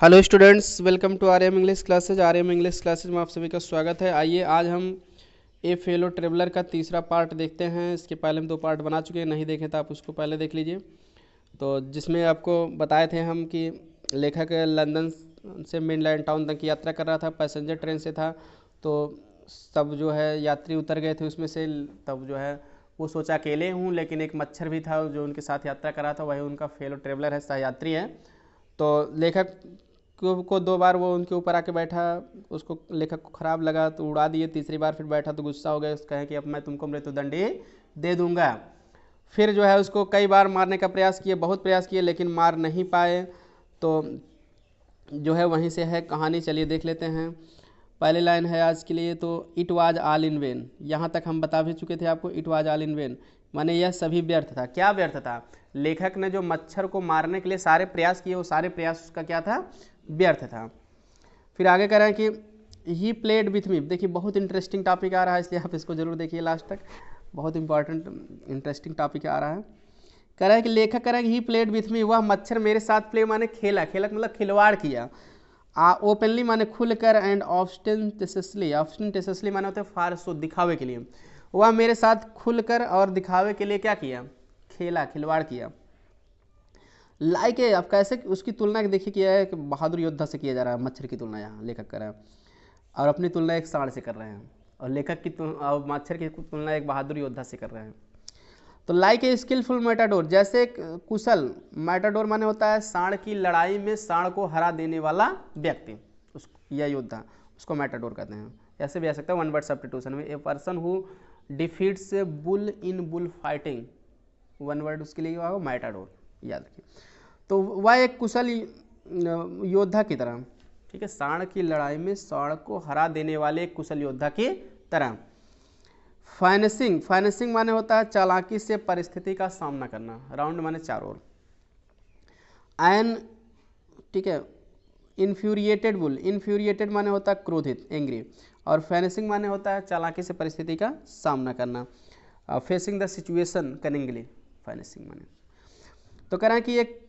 Hello students, welcome to R M English classes. R M English classes में आप सभी का स्वागत है। आइए आज हम ए फेलो ट्रेवलर का तीसरा पार्ट देखते हैं। इसके पहले हम 2 पार्ट बना चुके हैं, नहीं देखे तो आप उसको पहले देख लीजिए। तो जिसमें आपको बताए थे हम कि लेखक लंदन से मेनलैंड टाउन तक की यात्रा कर रहा था, पैसेंजर ट्रेन से था। तो सब जो है यात्री उतर गए थे उसमें से। तब जो है वो सोचा अकेले हूँ, लेकिन एक मच्छर भी था जो उनके साथ यात्रा कर रहा था, वही उनका फेलो ट्रेवलर है, सहयात्री है। तो लेखक को 2 बार वो उनके ऊपर आके बैठा, उसको लेखक को खराब लगा तो उड़ा दिए। तीसरी बार फिर बैठा तो गुस्सा हो गया, उसका कहे कि अब मैं तुमको मृत्युदंड ही दे दूंगा। फिर जो है उसको कई बार मारने का प्रयास किए, बहुत प्रयास किए, लेकिन मार नहीं पाए। तो जो है वहीं से है कहानी, चलिए देख लेते हैं। पहली लाइन है आज के लिए, तो it was all in when. यहाँ तक हम बता भी चुके थे आपको, it was all in when माने यह सभी व्यर्थ था। क्या व्यर्थ था? लेखक ने जो मच्छर को मारने के लिए सारे प्रयास किए, वो सारे प्रयास उसका क्या था? व्यर्थ था। फिर आगे कह रहे हैं कि ही प्लेड विथ मी। देखिए बहुत इंटरेस्टिंग टॉपिक आ रहा है, इसलिए आप इसको जरूर देखिए लास्ट तक। बहुत इंपॉर्टेंट इंटरेस्टिंग टॉपिक आ रहा है। कह रहा है कि लेखक कह रहा है कि ही प्लेड विथ मी, वह मच्छर मेरे साथ प्ले माने खेला, खेला मतलब खिलवाड़ किया। ओपनली माने खुलकर, एंड ऑब्स्टेंटिसली, ऑब्स्टेंटिसली माने होते हैं फारसो, दिखावे के लिए। वह मेरे साथ खुलकर और दिखावे के लिए क्या किया? खेला, खिलवाड़ किया। लाइक है, आप कैसे उसकी तुलना देखिए किया है कि बहादुर योद्धा से किया जा रहा है, मच्छर की तुलना यहाँ लेखक कर रहा है, और अपनी तुलना एक सांड से कर रहे हैं। और लेखक की और मच्छर की तुलना एक बहादुर योद्धा से कर रहे हैं। तो लाइक ए स्किलफुल मैटाडोर, जैसे एक कुशल मैटाडोर माने होता है सांड की लड़ाई में सांड को हरा देने वाला व्यक्ति, उस या योद्धा, उसको मैटाडोर कहते हैं। ऐसे भी आ सकता है वन वर्ड सब्स्टिट्यूशन में, a person who defeats bull in bull fighting, one word उसके लिए होगा मैटाडोर, याद रखिए। तो वह एक कुशल योद्धा की तरह, ठीक है, सांड की लड़ाई में सांड को हरा देने वाले एक कुशल योद्धा की तरह। फाइनेंसिंग, फाइनेंसिंग माने होता है चालाकी से परिस्थिति का सामना करना, राउंड माने चारों ओर। एन, ठीक है, इन्फ्यूरिएटेड बुल, इन्फ्यूरिएटेड माने होता है क्रोधित, एंग्री, और फाइनेंसिंग माने होता है चालाकी से परिस्थिति का सामना करना, facing the situation cunningly, financing माने। तो कह रहे हैं कि एक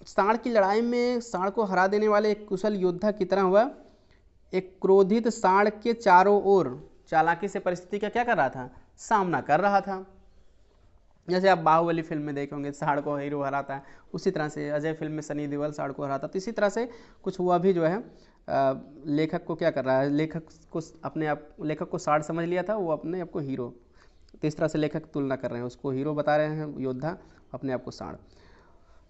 सांड की लड़ाई में सांड को हरा देने वाले एक कुशल योद्धा की तरह हुआ, एक क्रोधित सांड के चारों ओर चालाकी से परिस्थिति का क्या कर रहा था? सामना कर रहा था। जैसे आप बाहुबली फिल्म में देखे होंगे, सांड को हीरो हराता है, उसी तरह से अजय फिल्म में सनी देओल सांड को हराता, तो इसी तरह से कुछ हुआ भी जो है। लेखक को क्या कर रहा है, लेखक को अपने आप, लेखक को सांड समझ लिया था, वो अपने आप को हीरो, तो इस तरह से लेखक तुलना कर रहे हैं, उसको हीरो बता रहे हैं योद्धा, अपने आप को सांड।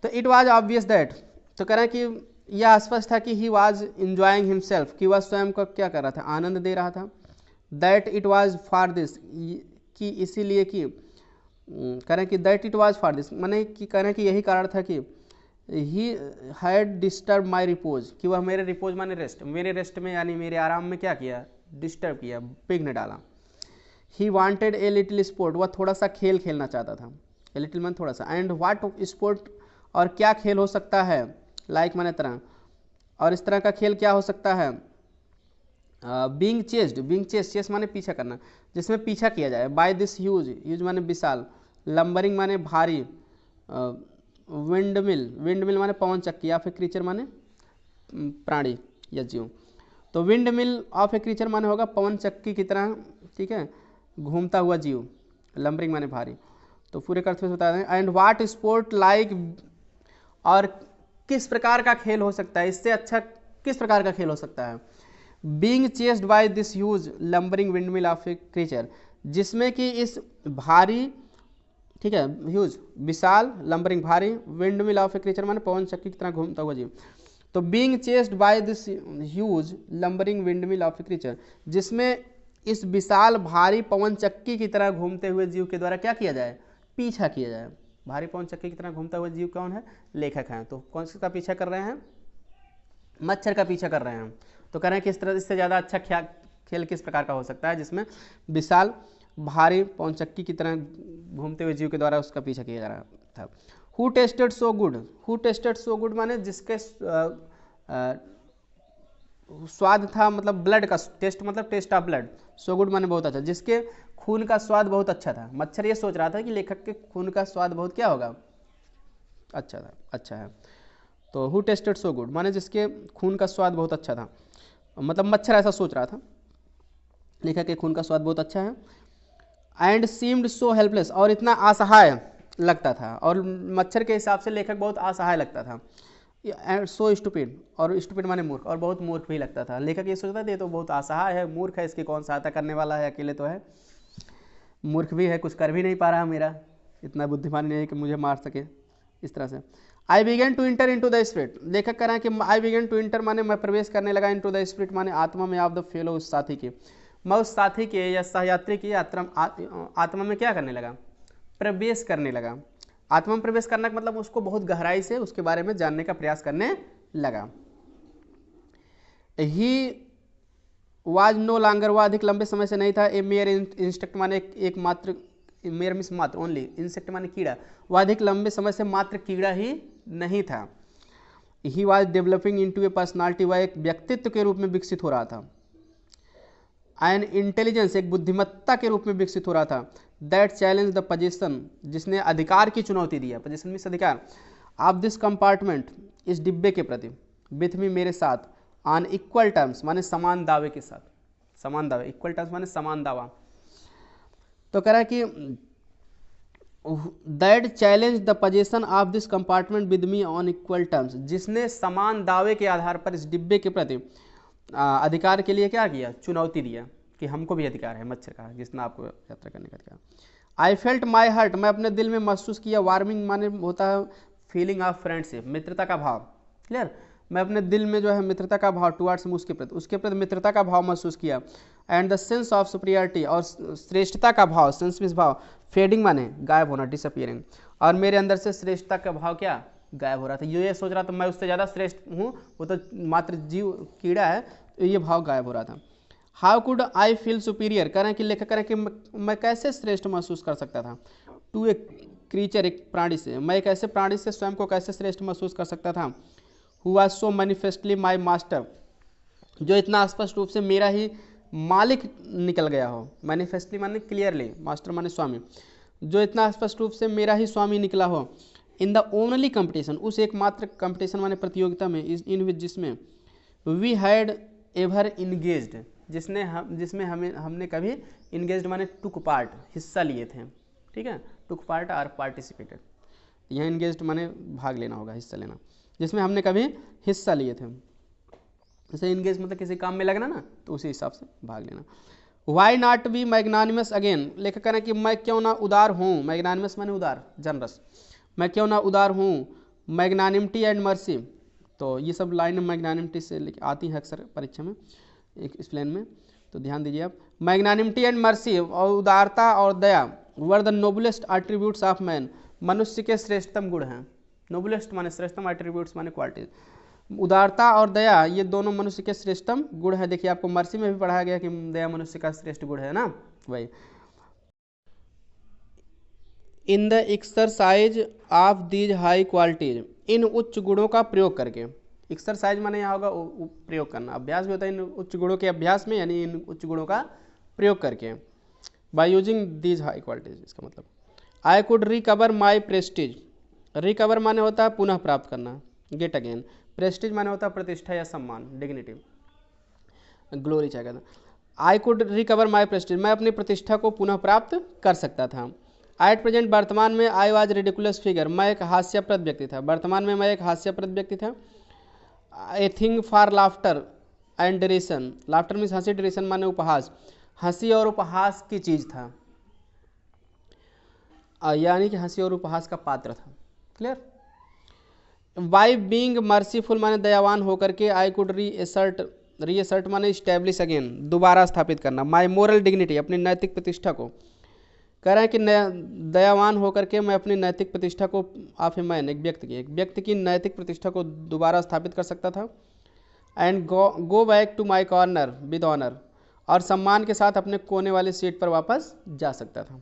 तो इट वॉज ऑब्वियस दैट, तो कह रहे हैं कि यह स्पष्ट था कि ही वॉज इंजॉइंग हिमसेल्फ, कि वह स्वयं का क्या कर रहा था? आनंद दे रहा था। That it was for this, कि इसीलिए कि, कह रहे हैं कि that it was for this माने कि कह रहे हैं कि यही कारण था कि he had disturb my repose, कि वह मेरे रिपोज माने रेस्ट, मेरे रेस्ट में यानी मेरे आराम में क्या किया? डिस्टर्ब किया, विघ्न डाला। He wanted a little sport, वह थोड़ा सा खेल खेलना चाहता था, ए लिटिल मन थोड़ा सा, एंड वाट स्पोर्ट, और क्या खेल हो सकता है? लाइक माने तरह, और इस तरह का खेल क्या हो सकता है? Being chased, being chase, chase माने पीछा करना, जिसमें पीछा किया जाए। बाय दिस ह्यूज, ह्यूज माने विशाल, लंबरिंग माने भारी, विंडमिल, विंडमिल माने पवन चक्की, या फिर क्रीचर माने प्राणी या जीव। तो विंडमिल ऑफ ए क्रीचर माने होगा पवन चक्की की तरह, ठीक है, घूमता हुआ जीव, लंबरिंग माने भारी। तो पूरे अर्थ में बता दें। एंड वाट स्पोर्ट लाइक, और किस प्रकार का खेल हो सकता है, इससे अच्छा किस प्रकार का खेल हो सकता है? Being chased by this huge lumbering windmill of A creature, जिसमें कि इस भारी, ठीक है, ह्यूज विशाल, लंबरिंग भारी, विंडमिल ऑफ ए क्रीचर माने पवन चक्की की तरह घूमता हुआ जीव। तो being chased by this huge lumbering windmill of A creature, जिसमें इस विशाल भारी पवन चक्की की तरह घूमते हुए जीव के द्वारा क्या किया जाए? पीछा किया जाए। भारी पवन चक्की की तरह घूमता हुआ जीव कौन है? लेखक हैं। तो कौन सा पीछा कर रहे हैं? मच्छर का पीछा कर रहे हैं। तो कह रहे हैं कि इस तरह, इससे ज़्यादा अच्छा खेल किस प्रकार का हो सकता है जिसमें विशाल भारी पवन चक्की की तरह घूमते हुए जीव के द्वारा उसका पीछा किया जा रहा था। Who tasted so good, who tasted so good माने जिसके स्वाद था, मतलब ब्लड का टेस्ट, मतलब taste of blood, so good माने बहुत अच्छा, जिसके खून का स्वाद बहुत अच्छा था। मच्छर ये सोच रहा था कि लेखक के खून का स्वाद बहुत क्या होगा? अच्छा था, अच्छा है। तो हु टेस्टेड सो गुड, माने जिसके खून का स्वाद बहुत अच्छा था, मतलब मच्छर ऐसा सोच रहा था, लेखक के खून का स्वाद बहुत अच्छा है। एंड सीम्ड सो हेल्पलेस, और इतना असहाय लगता था, और मच्छर के हिसाब से लेखक बहुत असहाय लगता था। एंड सो स्टूपिड, और स्टूपिड माने मूर्ख, और बहुत मूर्ख भी लगता था। लेखक ये सोचता था ये तो बहुत असहाय है, मूर्ख है, इसकी कौन सहायता करने वाला है, अकेले तो है, मूर्ख भी है, कुछ कर भी नहीं पा रहा, मेरा इतना बुद्धिमान नहीं है कि मुझे मार सके, इस तरह से। I began to enter into the spirit, लेखक कह रहा है कि आई बिगेन टू इंटर माने मैं प्रवेश करने लगा, इनटू द स्पिरिट माने आत्मा में, ऑफ द फेलो, उस साथी के, मैं उस साथी के या सहयात्री की आत्मा में क्या करने लगा, प्रवेश करने लगा। आत्मा में प्रवेश करना का मतलब उसको बहुत गहराई से उसके बारे में जानने का प्रयास करने लगा। ही वाज नो लॉन्गर, वह अधिक लंबे समय से नहीं था, ए मेयर इंसेक्ट माने एक मात्र, मेयर मिस मात्र, ओनली, इंसेक्ट माने कीड़ा, वह अधिक लंबे समय से मात्र कीड़ा ही नहीं था। He was developing into A personality, वह एक व्यक्तित्व के रूप में विकसित हो रहा था। एंड इंटेलिजेंस, एक बुद्धिमत्ता के रूप में विकसित हो रहा था। दैट चैलेंज द पोजीशन, जिसने अधिकार की चुनौती दिया, पोजीशन मीन्स अधिकार, ऑफ दिस कंपार्टमेंट, इस डिब्बे के प्रति, विथ मी, मेरे साथ, ऑन इक्वल टर्म्स माने समान दावे के साथ, समान दावे, इक्वल टर्म्स माने समान दावा। तो कह रहा है कि that challenge the position of this compartment with me on equal terms, जिसने समान दावे के आधार पर इस डिब्बे के प्रति अधिकार के लिए क्या किया, चुनौती दिया कि हमको भी अधिकार है मच्छर का, जिसने आपको यात्रा करने का अधिकार। आई फेल्ट माई हार्ट, मैं अपने दिल में महसूस किया, वार्मिंग माने होता है फीलिंग ऑफ फ्रेंडशिप, मित्रता का भाव, क्लियर, मैं अपने दिल में जो है मित्रता का भाव टुवार्ड्स उसके प्रति मित्रता का भाव महसूस किया। And the sense of superiority, और श्रेष्ठता का भाव, सेंस मीन्स भाव, फेडिंग माने गायब होना, डिसअपियरिंग, और मेरे अंदर से श्रेष्ठता का भाव क्या, गायब हो रहा था। ये सोच रहा था मैं उससे ज़्यादा श्रेष्ठ हूँ, वो तो मात्र जीव कीड़ा है, तो ये भाव गायब हो रहा था। How could I feel superior, कह रहे हैं कि लेखक कह रहे हैं कि मैं कैसे श्रेष्ठ महसूस कर सकता था, टू ए क्रीचर, एक प्राणी से, मैं एक ऐसे प्राणी से स्वयं को कैसे श्रेष्ठ महसूस कर सकता था। Who was so manifestly my master, जो इतना स्पष्ट रूप से मेरा ही मालिक निकल गया हो, मैनिफेस्टली माने क्लियरली, मास्टर माने स्वामी, जो इतना स्पष्ट रूप से मेरा ही स्वामी निकला हो। इन द ओनली कंपटीशन, उस एकमात्र कंपटीशन माने प्रतियोगिता में, इन विच, जिसमें वी हैड एवर इंगेज्ड, जिसमें हमने कभी इंगेज्ड माने टुक पार्ट, हिस्सा लिए थे, ठीक है, टुक पार्ट और पार्टिसिपेटेड, यहाँ इंगेज्ड माने भाग लेना होगा, हिस्सा लेना, जिसमें हमने कभी हिस्सा लिए थे। जैसे इंगेज मतलब किसी काम में लगना ना, तो उसी हिसाब से भाग लेना। Why not be magnanimous again, लेखक कहना कि मैं क्यों ना उदार हूँ, मैग्नानिमस माने उदार, जनरस, मैं क्यों ना उदार हूँ। मैग्नानिमिटी एंड मर्सी, तो ये सब लाइन मैग्नानिमिटी से आती है अक्सर परीक्षा में, एक एक्सप्लेन में, तो ध्यान दीजिए आप। मैग्नानिमिटी एंड मर्सी, और उदारता और दया, were the noblest attributes of man, मनुष्य के श्रेष्ठतम गुण हैं। नोबलेस्ट माने श्रेष्ठतम, एट्रीब्यूट्स माने क्वालिटीज, उदारता और दया ये दोनों मनुष्य के श्रेष्ठतम गुण है। देखिए आपको मर्सी में भी पढ़ाया गया कि दया मनुष्य का श्रेष्ठ गुण है ना, वही। In the exercise of these high qualities, इन उच्च गुणों का प्रयोग करके, एक्सरसाइज माने यहाँ होगा प्रयोग करना, अभ्यास भी होता है इन उच्च गुणों के अभ्यास में, यानी इन उच्च गुणों का प्रयोग करके, by using these high qualities, इसका मतलब I could recover my Prestige, recover माने होता है पुनः प्राप्त करना, गेट अगेन, प्रेस्टीज माने होता है प्रतिष्ठा या सम्मान, डिग्निटी, ग्लोरी चाहिए। I could recover my Prestige, मैं अपनी प्रतिष्ठा को पुनः प्राप्त कर सकता था। एट प्रेजेंट, वर्तमान में, आई वाज रिडिकुलस फिगर, मैं एक हास्यप्रद व्यक्ति था, वर्तमान में मैं एक हास्यप्रद व्यक्ति था। A thing for laughter and derision, laughter means हंसी, डरेशन माने उपहास, हंसी और उपहास की चीज था, यानी कि हंसी और उपहास का पात्र था, क्लियर। बाई बींग मर्सीफुल माने दयावान होकर के, आई कुड रीअसर्ट माने इस्टेब्लिश अगेन, दोबारा स्थापित करना, माई मोरल डिग्निटी, अपनी नैतिक प्रतिष्ठा को, कह रहे हैं कि दयावान होकर के मैं अपनी नैतिक प्रतिष्ठा को, ऑफ ए मैन, एक व्यक्ति की नैतिक प्रतिष्ठा को दोबारा स्थापित कर सकता था। And go back to my corner with honour, और सम्मान के साथ अपने कोने वाली सीट पर वापस जा सकता था।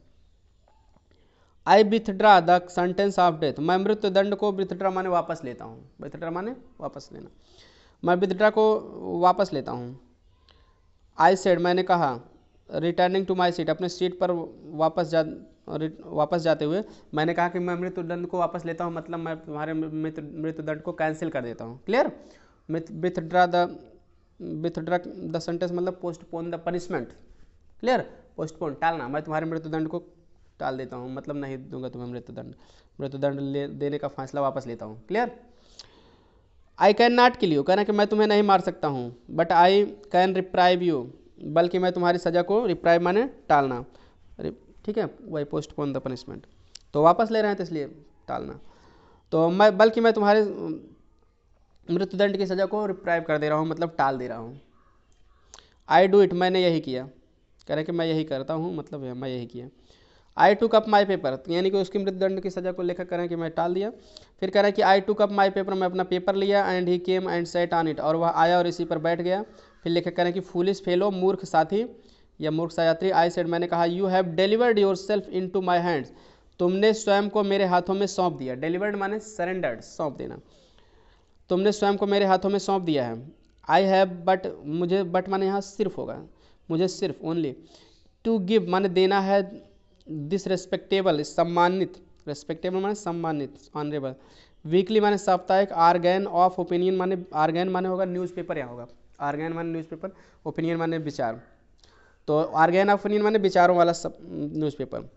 I withdraw the sentence of death, मैं मृत्यु दंड को, विथड्रा माने वापस लेता हूँ, विथड्रा माने वापस लेना, मैं विथड्रा को वापस लेता हूँ। आई सेड, मैंने कहा, रिटर्निंग टू माई सीट, अपने सीट पर वापस वापस जाते हुए मैंने कहा कि मैं मृत्युदंड को वापस लेता हूँ, मतलब मैं तुम्हारे मृत्युदंड को कैंसिल कर देता हूँ। क्लियर? विथड्रा द सेंटेंस मतलब postpone the punishment. Clear? Postpone टालना, मैं तुम्हारे मृत्युदंड को टाल देता हूँ, मतलब नहीं दूंगा तुम्हें मृत्युदंड देने का फैसला वापस लेता हूँ। Clear? I can not kill you, कहना कि मैं तुम्हें नहीं मार सकता हूँ, but I can reprieve you, बल्कि मैं तुम्हारी सजा को, रिप्राइव माने टालना, ठीक है, वही पोस्टपोन द पनिशमेंट, तो वापस ले रहे हैं तो इसलिए टालना, तो मैं तुम्हारे मृत्युदंड की सजा को रिप्राइव कर दे रहा हूँ, मतलब टाल दे रहा हूँ। आई डू इट, मैंने यही किया, कह रहे कि मैं यही करता हूँ, मतलब मैं यही किया। आई टुक अप माई पेपर, यानी कि उसकी मृत्युदंड की सजा को लेकर करें कि मैं टाल दिया। फिर कह रहा है कि आई टुक अप माई पेपर, मैं अपना पेपर लिया, and he came and set on it, और वह आया और इसी पर बैठ गया। फिर लेकर करें कि फूलिश फेलो, मूर्ख साथी या मूर्ख सायात्री, आई सेड, मैंने कहा, you have delivered yourself into my hands, तुमने स्वयं को मेरे हाथों में सौंप दिया। डिलीवर्ड माने सरेंडर्ड, सौंप देना, तुमने स्वयं को मेरे हाथों में सौंप दिया है। आई हैव, बट, मुझे, बट माने यहाँ सिर्फ होगा, मुझे सिर्फ, ओनली, टू गिव माने देना है, दिस रेस्पेक्टेबल सम्मानित, रेस्पेक्टेबल माने सम्मानित, ऑनरेबल, वीकली माने साप्ताहिक, आर्गैन ऑफ ओपिनियन माने, आर्गैन माने होगा न्यूज़पेपर, यहाँ होगा आर्गैन माने न्यूज़पेपर, ओपिनियन माने विचार, तो आर्गैन ऑफ ओपिनियन माने विचारों वाला न्यूज़पेपर,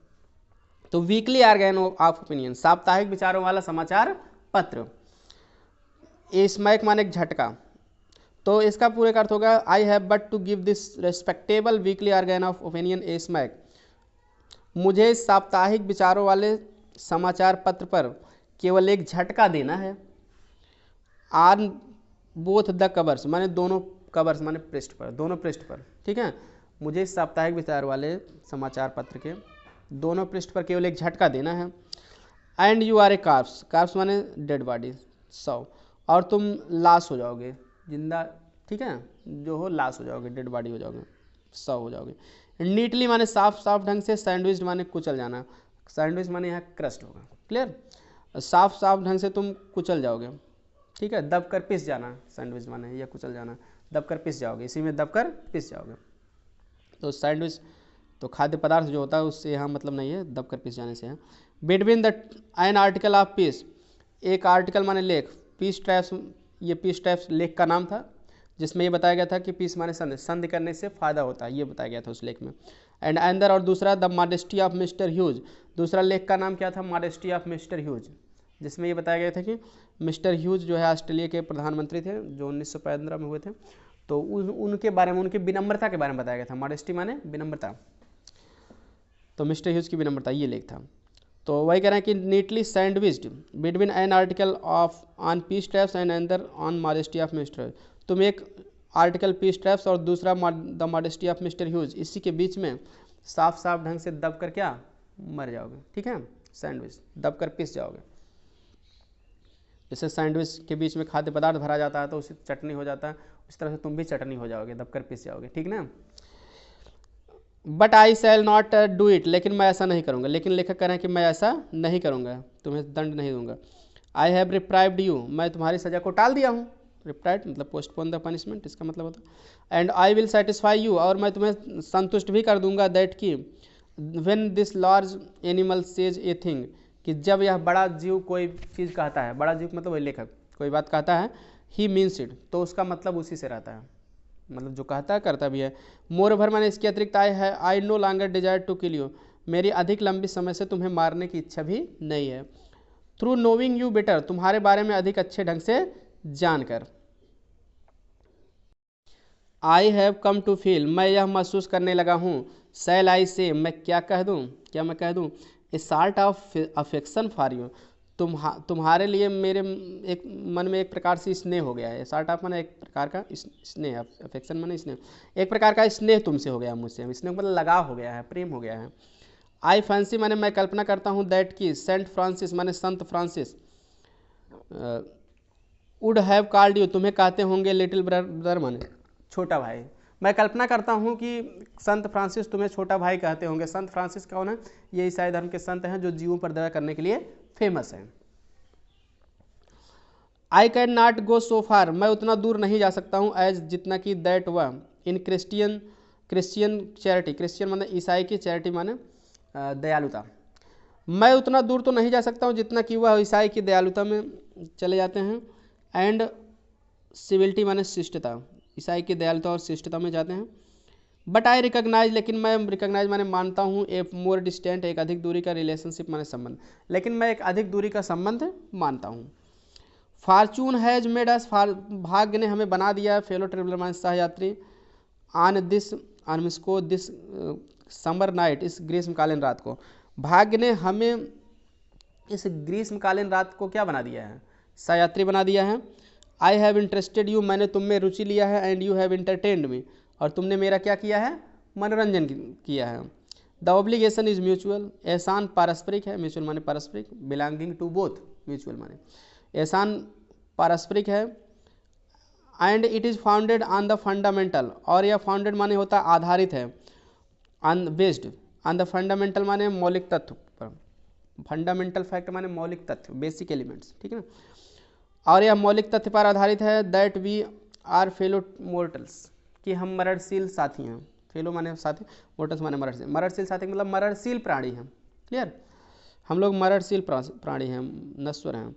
तो वीकली आर्गैन ऑफ ओपिनियन, साप्ताहिक विचारों वाला समाचार पत्र। ए स्मैक माने एक झटका, तो इसका पूरे का अर्थ होगा, I have but to give this respectable weekly organ of opinion a smack, मुझे साप्ताहिक विचारों वाले समाचार पत्र पर केवल एक झटका देना है। आन बोथ द कवर्स माने दोनों कवर्स माने पृष्ठ पर, दोनों पृष्ठ पर, ठीक है, मुझे साप्ताहिक विचार वाले समाचार पत्र के दोनों पृष्ठ पर केवल एक झटका देना है। And you are a corpse, corpse माने डेड बॉडी, शव, और तुम लाश हो जाओगे, जिंदा, ठीक है, जो हो लाश हो जाओगे, डेड बॉडी हो जाओगे, शव हो जाओगे। नीटली माने साफ साफ ढंग से, सैंडविच माने कुचल जाना, सैंडविच माने यहाँ क्रस्ट होगा। क्लियर? साफ साफ ढंग से तुम कुचल जाओगे, ठीक है, दबकर पिस जाना, सैंडविच माने या कुचल जाना, दबकर पिस जाओगे, इसी में दबकर पिस जाओगे, तो सैंडविच तो खाद्य पदार्थ जो होता है उससे यहाँ मतलब नहीं है, दबकर पिस जाने से है। Between the N article of peace, एक आर्टिकल माने लेख, पीस ट्रैप्स, ये पीस ट्रैप्स लेख का नाम था, जिसमें ये बताया गया था कि पीस माने संधि, संधि करने से फायदा होता है, ये बताया गया था उस लेख में। एंड अंदर, और दूसरा the modesty of mister huge, दूसरा लेख का नाम क्या था, मॉडेस्टी ऑफ मिस्टर ह्यूज, जिसमें ये बताया गया था कि मिस्टर ह्यूज जो है ऑस्ट्रेलिया के प्रधानमंत्री थे जो 1915 में हुए थे, तो उनके बारे में, उनकी विनम्रता के बारे में बताया गया था। मॉडेस्टी माने विनम्रता, तो मिस्टर ह्यूज की विनम्रता, ये लेख था। तो वही कह रहे हैं कि neatly sandwiched between an article of on piece traps and अंदर ऑन मॉडेस्टी ऑफ मिस्टर, तुम एक आर्टिकल पीस ट्रैप्स और दूसरा the modesty of mister Hughes, इसी के बीच में साफ साफ ढंग से दब कर क्या मर जाओगे, ठीक है, सैंडविच दब कर पिस जाओगे। जैसे सैंडविच के बीच में खाद्य पदार्थ भरा जाता है तो उसी चटनी हो जाता है, उस तरह से तुम भी चटनी हो जाओगे, दब कर पिस जाओगे, ठीक ना। But I shall not do it, लेकिन मैं ऐसा नहीं करूँगा, लेकिन लेखक कह रहे हैं कि मैं ऐसा नहीं करूँगा, तुम्हें दंड नहीं दूंगा। आई हैव रिप्राइव्ड यू, मैं तुम्हारी सजा को टाल दिया हूँ, रिप्राइड मतलब पोस्टपोन द पनिशमेंट, इसका मतलब होता है। And I will satisfy you, और मैं तुम्हें संतुष्ट भी कर दूंगा, दैट कि when this large animal says a thing, कि जब यह बड़ा जीव कोई चीज़ कहता है, बड़ा जीव मतलब वही लेखक कोई बात कहता है, ही मीन्स इट, तो उसका मतलब उसी से रहता है, मतलब जो कहता है करता भी है। मोर ओवर मैंने इसके अतिरिक्त I no longer desire to kill you, मेरी अधिक लंबी समय से तुम्हें मारने की इच्छा भी नहीं है। थ्रू नोविंग यू बेटर, तुम्हारे बारे में अधिक अच्छे ढंग से जानकर। I have come to feel, मैं यह महसूस करने लगा हूँ। शैल आई से, मैं क्या कह दूँ, क्या मैं कह दूँ, a sort of affection for you, तुम्हारे लिए मेरे एक मन में एक प्रकार से स्नेह हो गया है। सॉर्ट ऑफ माने एक प्रकार का स्नेह, अफेक्शन माने स्नेह, एक प्रकार का स्नेह तुमसे हो गया, मुझसे, स्नेह मतलब लगाव हो गया है, प्रेम हो गया है। आई फैंसी माने मैं कल्पना करता हूँ, दैट की सेंट फ्रांसिस माने संत Francis would have called you, तुम्हें कहते होंगे लिटिल ब्रदर माने छोटा भाई। मैं कल्पना करता हूँ कि संत फ्रांसिस तुम्हें छोटा भाई कहते होंगे। संत फ्रांसिस कौन है, ये ईसाई धर्म के संत हैं जो जीवों पर दया करने के लिए फेमस हैं। आई कैन नॉट गो सो फार, मैं उतना दूर नहीं जा सकता हूँ, एज जितना कि दैट वह इन क्रिश्चियन चैरिटी, क्रिश्चियन माने ईसाई की, चैरिटी माने दयालुता, मैं उतना दूर तो नहीं जा सकता हूँ जितना कि वह ईसाई की दयालुता में चले जाते हैं। एंड सिविलिटी माने शिष्टता, ईसाई की दयालुता और शिष्टता में जाते हैं। बट आई रिकॉग्नाइज, लेकिन मैं रिकॉग्नाइज माने मानता हूँ, ए मोर डिस्टेंट, एक अधिक दूरी का रिलेशनशिप माने संबंध, लेकिन मैं एक अधिक दूरी का संबंध मानता हूँ। फॉर्चून हैज मेड अस, भाग्य ने हमें बना दिया, फेलो ट्रेवलर माने सहयात्री, ऑन दिस समर नाइट, इस ग्रीष्मकालीन रात को। भाग्य ने हमें इस ग्रीष्मकालीन रात को क्या बना दिया है, सहयात्री बना दिया है। आई हैव इंटरेस्टेड यू, मैंने तुम में रुचि लिया है। एंड यू हैव इंटरटेन्ड मी, और तुमने मेरा क्या किया है, मनोरंजन किया है। द ऑब्लिगेशन इज म्यूचुअल, एहसान पारस्परिक है, म्यूचुअल माने पारस्परिक, बिलोंगिंग टू बोथ, म्यूचुअल माने एहसान पारस्परिक है। And it is founded on the fundamental, और यह फाउंडेड माने होता है आधारित है, on based on the fundamental माने मौलिक तत्व पर, फंडामेंटल फैक्ट माने मौलिक तथ्य, बेसिक एलिमेंट्स, ठीक है ना। और यह मौलिक तथ्य पर आधारित है, that we are fellow mortals, कि हम मरणशील साथी हैं। फेलो माने साथी, मोर्टल्स माने मरणशील, मरणशील साथी मतलब मरणशील प्राणी हैं। क्लियर, हम लोग मरणशील प्राणी हैं, नश्वर हैं।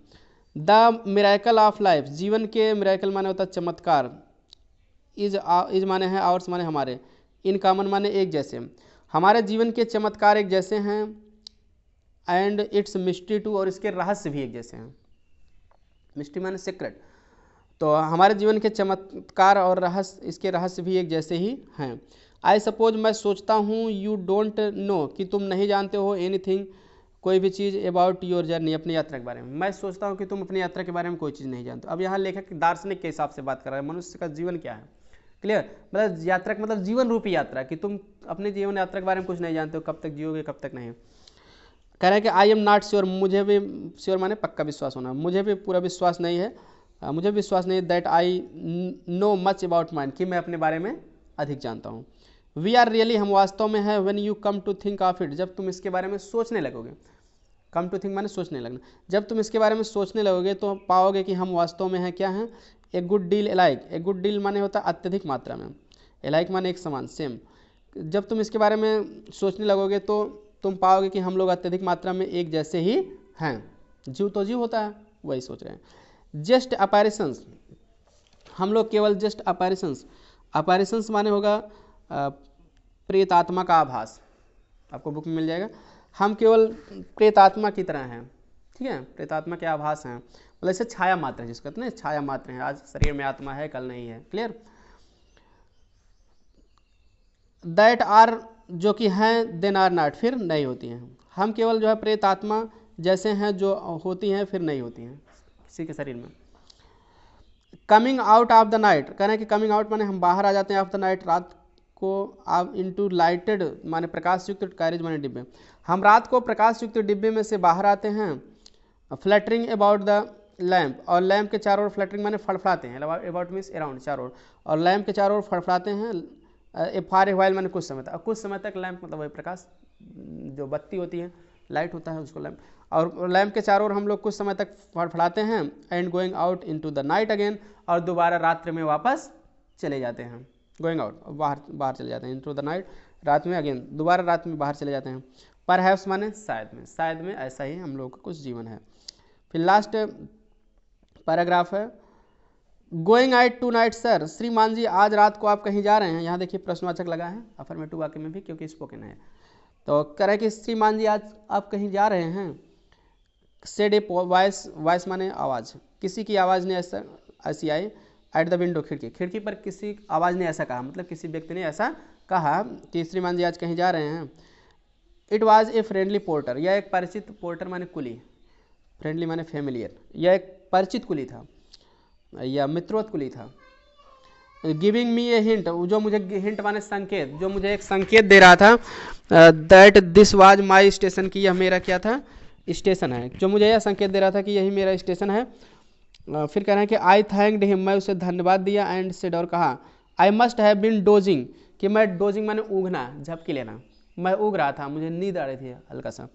द मिरेकल ऑफ लाइफ, जीवन के मिरेकल माने होता है चमत्कार, इज माने है, आवर्स माने हमारे, इन कॉमन माने एक जैसे, हमारे जीवन के चमत्कार एक जैसे हैं। एंड इट्स मिस्ट्री टू, और इसके रहस्य भी एक जैसे हैं, मिस्ट्री माने सीक्रेट, तो हमारे जीवन के चमत्कार और रहस्य, इसके रहस्य भी एक जैसे ही हैं। आई सपोज, मैं सोचता हूँ, यू डोंट नो, कि तुम नहीं जानते हो, एनीथिंग, कोई भी चीज़, अबाउट योर जर्नी, अपनी यात्रा के बारे में। मैं सोचता हूँ कि तुम अपनी यात्रा के बारे में कोई चीज़ नहीं जानते। अब यहाँ लेखक दार्शनिक के हिसाब से बात कर रहा है, मनुष्य का जीवन क्या है। क्लियर, मतलब यात्रा का मतलब जीवन रूपी यात्रा, कि तुम अपने जीवन यात्रा के बारे में कुछ नहीं जानते हो, कब तक जियोगे कब तक नहीं। कह रहे हैं कि आई एम नॉट श्योर, मुझे भी, श्योर माने पक्का विश्वास होना, मुझे भी पूरा विश्वास नहीं है, मुझे विश्वास नहीं, that I know much about mind, कि मैं अपने बारे में अधिक जानता हूँ। वी आर रियली, हम वास्तव में है, when you come to think of it, जब तुम इसके बारे में सोचने लगोगे, कम टू थिंक माने सोचने लगना, जब तुम इसके बारे में सोचने लगोगे तो पाओगे कि हम वास्तव में हैं, क्या हैं, a good deal iliac, a good deal माने होता है अत्यधिक मात्रा में, एलाइक माने एक समान, सेम। जब तुम इसके बारे में सोचने लगोगे तो तुम पाओगे कि हम लोग अत्यधिक मात्रा में एक जैसे ही हैं। जीव तो जीव होता है, वही सोच रहे हैं। जस्ट अपैरिशंस, हम लोग केवल जस्ट अपैरिशंस, अपैरिशंस माने होगा प्रेतात्मा का आभास, आपको बुक में मिल जाएगा। हम केवल प्रेतात्मा की तरह हैं, ठीक है, प्रेतात्मा के आभास हैं, मतलब ऐसे छाया मात्र है, जिसको कहते हैं छाया मात्र है, आज शरीर में आत्मा है, कल नहीं है। क्लियर, दैट आर, जो कि हैं, देन आर नॉट, फिर नहीं होती हैं। हम केवल जो है प्रेत आत्मा जैसे हैं, जो होती हैं फिर नहीं होती हैं किसी के शरीर में। Coming out of the night, कह रहे हैं कि कमिंग आउट माने हम बाहर आ जाते हैं, ऑफ द नाइट, रात को, आप इनटू लाइटेड माने प्रकाश युक्त कैरेज माने डिब्बे, हम रात को प्रकाश युक्त डिब्बे में से बाहर आते हैं। फ्लैटरिंग अबाउट द लैम्प, और लैम्प के चारों ओर, फ्लैटरिंग माने फड़फड़ाते हैं, अबाउट मीन्स अराउंड, चारों ओर, और लैम्प के चारों ओर फड़फड़ाते हैं। ए फार ए वाइल माने कुछ समय तक, कुछ समय तक लैम्प मतलब वही प्रकाश, जो बत्ती होती है, लाइट होता है उसको लैम्प, और लैम्प के चारों ओर हम लोग कुछ समय तक फड़फड़ाते हैं। And going out into the night again, और दोबारा रात्रि में वापस चले जाते हैं, गोइंग आउट, बाहर चले जाते हैं, इनटू द नाइट, रात में अगेन, दोबारा रात में बाहर चले जाते हैं। परहैप्स माने शायद में ऐसा ही हम लोग का कुछ जीवन है। फिर लास्ट पैराग्राफ है, going out tonight sir, श्रीमान जी आज रात को आप कहीं जा रहे हैं। यहाँ देखिए प्रश्नवाचक लगा है अफर्मेटिव वाक्य में भी, क्योंकि स्पोकन है। तो कह रहे कि श्रीमान जी आज आप कहीं जा रहे हैं। सेड ए वॉइस, वॉइस माने आवाज़, किसी की आवाज़ ने ऐसी आई, एट द विंडो, खिड़की पर किसी आवाज़ ने ऐसा कहा, मतलब किसी व्यक्ति ने ऐसा कहा कि श्रीमान जी आज कहीं जा रहे हैं। It was a friendly porter, यह एक परिचित, पोर्टर माने कुली, फ्रेंडली माने फेमिलियर, यह एक परिचित कुली था या मित्रवत कुली था। गिविंग मी ए हिंट, जो मुझे, हिंट माने संकेत, जो मुझे एक संकेत दे रहा था, that this was my station, की यह मेरा क्या था, स्टेशन है, जो मुझे यह संकेत दे रहा था कि यही मेरा स्टेशन है। फिर कह रहे हैं कि आई थैंक्ड हिम, मैं उसे धन्यवाद दिया। एंड सेड, और कहा, I must have been dozing, कि मैं, डोजिंग माने ऊँघना, झपकी लेना, मैं ऊँघ रहा था, मुझे नींद आ रही थी हल्का सा।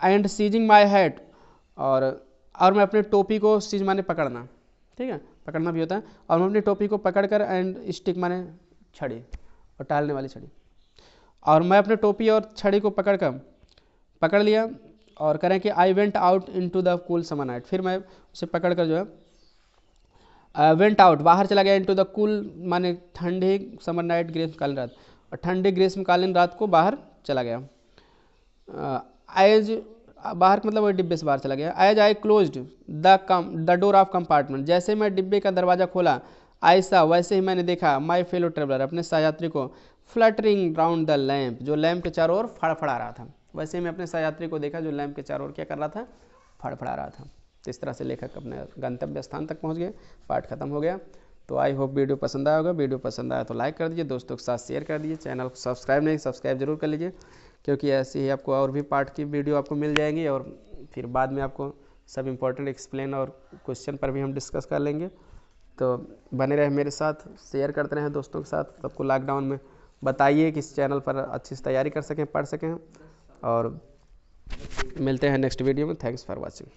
एंड सीजिंग माई हैट, और मैं अपने टोपी को, सीज माने पकड़ना, ठीक है, पकड़ना भी होता है, और मैं अपनी टोपी को पकड़कर, एंड स्टिक माने छड़ी और टालने वाली छड़ी, और मैं अपने टोपी और छड़ी को पकड़कर पकड़ लिया और करें कि I went out into the cool summer night, फिर मैं उसे पकड़ कर जो है वेंट आउट बाहर चला गया, इनटू द कूल माने ठंडे समर नाइट ग्रीष्मकालीन रात, और ठंडे ग्रीष्मकालीन रात को बाहर चला गया। एज बाहर मतलब वही डिब्बे से बाहर चला गया। As I closed the door of compartment, जैसे मैं डिब्बे का दरवाज़ा खोला, ऐसा वैसे ही मैंने देखा माई फेलो ट्रेवलर अपने सहयात्री को फ्लटरिंग राउंड द लैम्प, जो लैम्प के चारों ओर फड़फड़ा रहा था, वैसे ही मैं अपने सहयात्री को देखा जो लैम्प के चारों ओर क्या कर रहा था, फड़फड़ा रहा था। तो इस तरह से लेखक अपने गंतव्य स्थान तक पहुंच गए, पाठ खत्म हो गया। तो आई होप वीडियो पसंद आया होगा, वीडियो पसंद आया तो लाइक कर दीजिए, दोस्तों के साथ शेयर कर दीजिए, चैनल को सब्सक्राइब नहीं सब्सक्राइब जरूर कर लीजिए, क्योंकि ऐसे ही आपको और भी पार्ट की वीडियो आपको मिल जाएंगी, और फिर बाद में आपको सब इम्पोर्टेंट एक्सप्लेन और क्वेश्चन पर भी हम डिस्कस कर लेंगे। तो बने रहे मेरे साथ, शेयर करते रहें दोस्तों के साथ। सबको लॉकडाउन में बताइए कि इस चैनल पर अच्छी से तैयारी कर सकें, पढ़ सकें, और मिलते हैं नेक्स्ट वीडियो में। Thanks for watching.